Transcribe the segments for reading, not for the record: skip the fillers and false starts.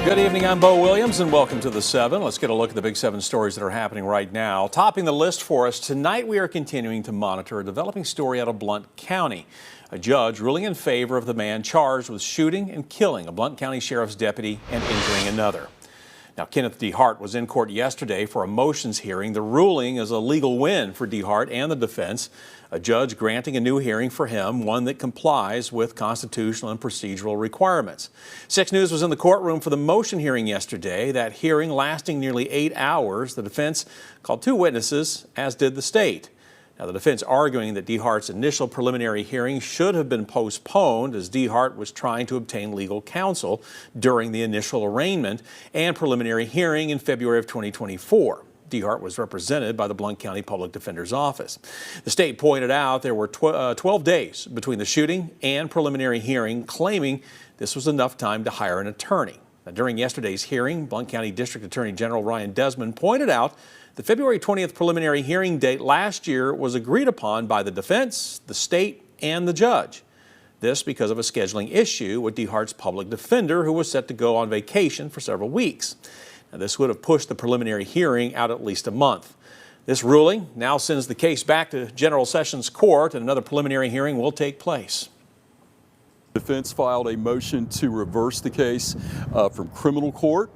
Good evening, I'm Bo Williams and welcome to the 7. Let's get a look at the big 7 stories that are happening right now. Topping the list for us tonight, we are continuing to monitor a developing story out of Blount County. A judge ruling in favor of the man charged with shooting and killing a Blount County Sheriff's deputy and injuring another. Now, Kenneth D. Hart was in court yesterday for a motions hearing. The ruling is a legal win for D. Hart and the defense. A judge granting a new hearing for him, one that complies with constitutional and procedural requirements. 6 News was in the courtroom for the motion hearing yesterday. That hearing lasting nearly 8 hours. The defense called 2 witnesses, as did the state. Now, the defense arguing that D. Hart's initial preliminary hearing should have been postponed as D. Hart was trying to obtain legal counsel during the initial arraignment and preliminary hearing in February of 2024. D. Hart was represented by the Blount County Public Defender's Office. The state pointed out there were 12 days between the shooting and preliminary hearing, claiming this was enough time to hire an attorney. Now, during yesterday's hearing, Blount County District Attorney General Ryan Desmond pointed out the February 20th preliminary hearing date last year was agreed upon by the defense, the state, and the judge. This because of a scheduling issue with D. Hart's public defender, who was set to go on vacation for several weeks. Now, this would have pushed the preliminary hearing out at least a month. This ruling now sends the case back to General Sessions Court, and another preliminary hearing will take place. The defense filed a motion to reverse the case from criminal court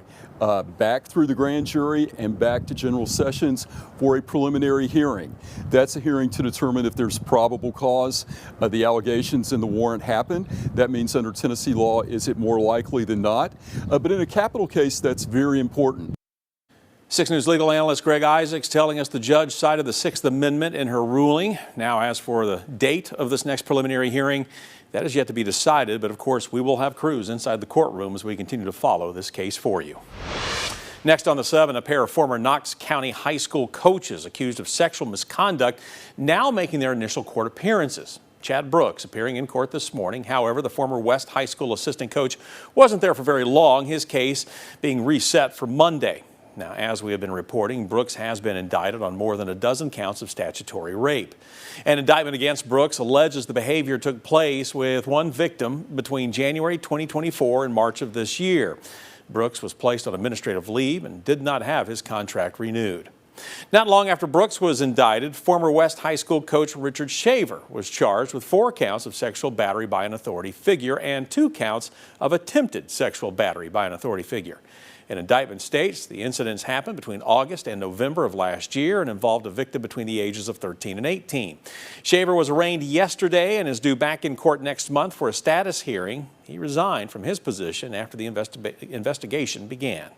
back through the grand jury and back to General Sessions for a preliminary hearing. That's a hearing to determine if there's probable cause the allegations in the warrant happened. That means under Tennessee law, is it more likely than not? But in a capital case, that's very important. 6 News legal analyst Greg Isaacs telling us the judge cited the 6th Amendment in her ruling. Now, as for the date of this next preliminary hearing, that is yet to be decided, but of course we will have crews inside the courtroom as we continue to follow this case for you. Next on the 7, a pair of former Knox County high school coaches accused of sexual misconduct now making their initial court appearances. Chad Brooks appearing in court this morning. However, the former West High School assistant coach wasn't there for very long, his case being reset for Monday. Now, as we have been reporting, Brooks has been indicted on more than a dozen counts of statutory rape. An indictment against Brooks alleges the behavior took place with one victim between January 2024 and March of this year. Brooks was placed on administrative leave and did not have his contract renewed. Not long after Brooks was indicted, former West High School coach Richard Shaver was charged with 4 counts of sexual battery by an authority figure and 2 counts of attempted sexual battery by an authority figure. An indictment states the incidents happened between August and November of last year and involved a victim between the ages of 13 and 18. Shaver was arraigned yesterday and is due back in court next month for a status hearing. He resigned from his position after the investigation began.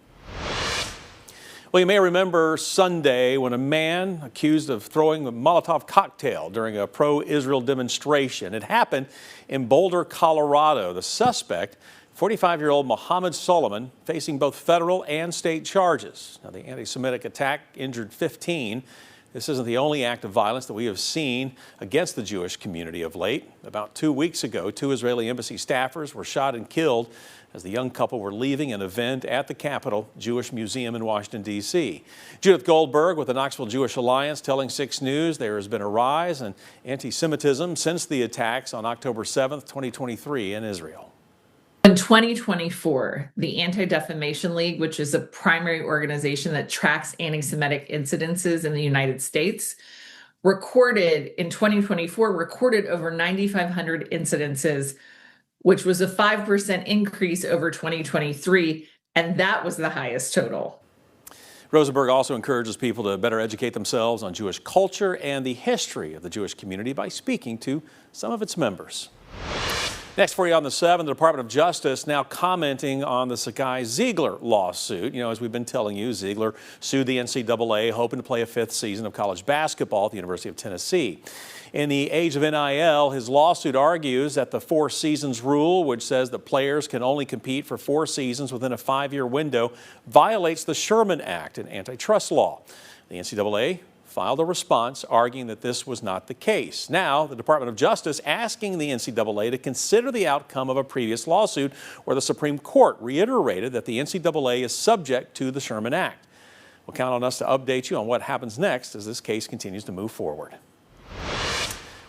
Well, you may remember Sunday when a man accused of throwing a Molotov cocktail during a pro-Israel demonstration. It happened in Boulder, Colorado. The suspect, 45-year-old Mohammed Solomon, facing both federal and state charges. Now, the anti-Semitic attack injured 15. This isn't the only act of violence that we have seen against the Jewish community of late. About 2 weeks ago, 2 Israeli embassy staffers were shot and killed as the young couple were leaving an event at the Capitol Jewish Museum in Washington, D.C. Judith Goldberg with the Knoxville Jewish Alliance telling 6 News there has been a rise in anti-Semitism since the attacks on October 7th, 2023 in Israel. In 2024, the Anti-Defamation League, which is a primary organization that tracks anti-Semitic incidences in the United States, recorded over 9,500 incidences, which was a 5% increase over 2023, and that was the highest total. Rosenberg also encourages people to better educate themselves on Jewish culture and the history of the Jewish community by speaking to some of its members. Next for you on the 7, the Department of Justice now commenting on the Sakai Ziegler lawsuit. You know, as we've been telling you, Ziegler sued the NCAA, hoping to play a 5th season of college basketball at the University of Tennessee. In the age of NIL, his lawsuit argues that the 4 seasons rule, which says that players can only compete for 4 seasons within a 5-year window, violates the Sherman Act, an antitrust law. The NCAA filed a response arguing that this was not the case. Now, the Department of Justice asking the NCAA to consider the outcome of a previous lawsuit where the Supreme Court reiterated that the NCAA is subject to the Sherman Act. We'll count on us to update you on what happens next as this case continues to move forward.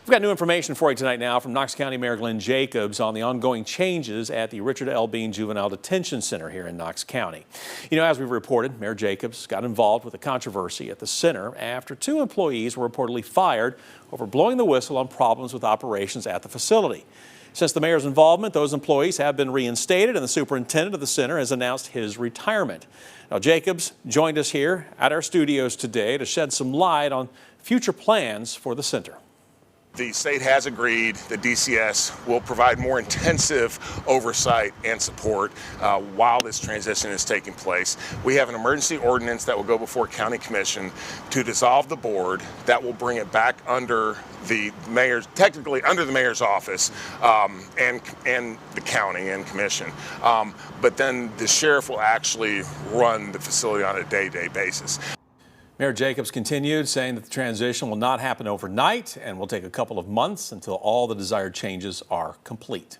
We've got new information for you tonight now from Knox County Mayor Glenn Jacobs on the ongoing changes at the Richard L. Bean Juvenile Detention Center here in Knox County. You know, as we've reported, Mayor Jacobs got involved with a controversy at the center after 2 employees were reportedly fired over blowing the whistle on problems with operations at the facility. Since the mayor's involvement, those employees have been reinstated, and the superintendent of the center has announced his retirement. Now, Jacobs joined us here at our studios today to shed some light on future plans for the center. The state has agreed that DCS will provide more intensive oversight and support while this transition is taking place. We have an emergency ordinance that will go before County Commission to dissolve the board. That will bring it back under the mayor's, technically under the mayor's office, and the county and commission. But then the sheriff will actually run the facility on a day-to-day basis. Mayor Jacobs continued, saying that the transition will not happen overnight and will take a couple of months until all the desired changes are complete.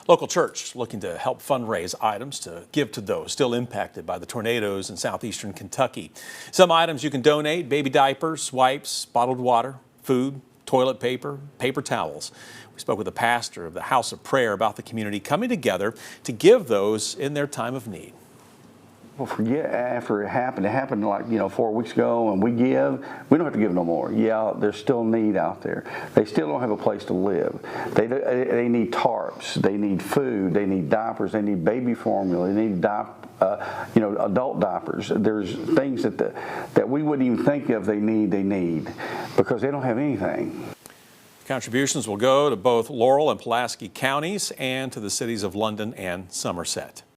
Local church looking to help fundraise items to give to those still impacted by the tornadoes in southeastern Kentucky. Some items you can donate: baby diapers, wipes, bottled water, food, toilet paper, paper towels. We spoke with the pastor of the House of Prayer about the community coming together to give those in their time of need. Well, forget after it happened like, 4 weeks ago, and we don't have to give no more. Yeah, there's still need out there. They still don't have a place to live. They need tarps, they need food, they need diapers, they need baby formula, they need adult diapers. There's things that we wouldn't even think of they need because they don't have anything. Contributions will go to both Laurel and Pulaski counties and to the cities of London and Somerset.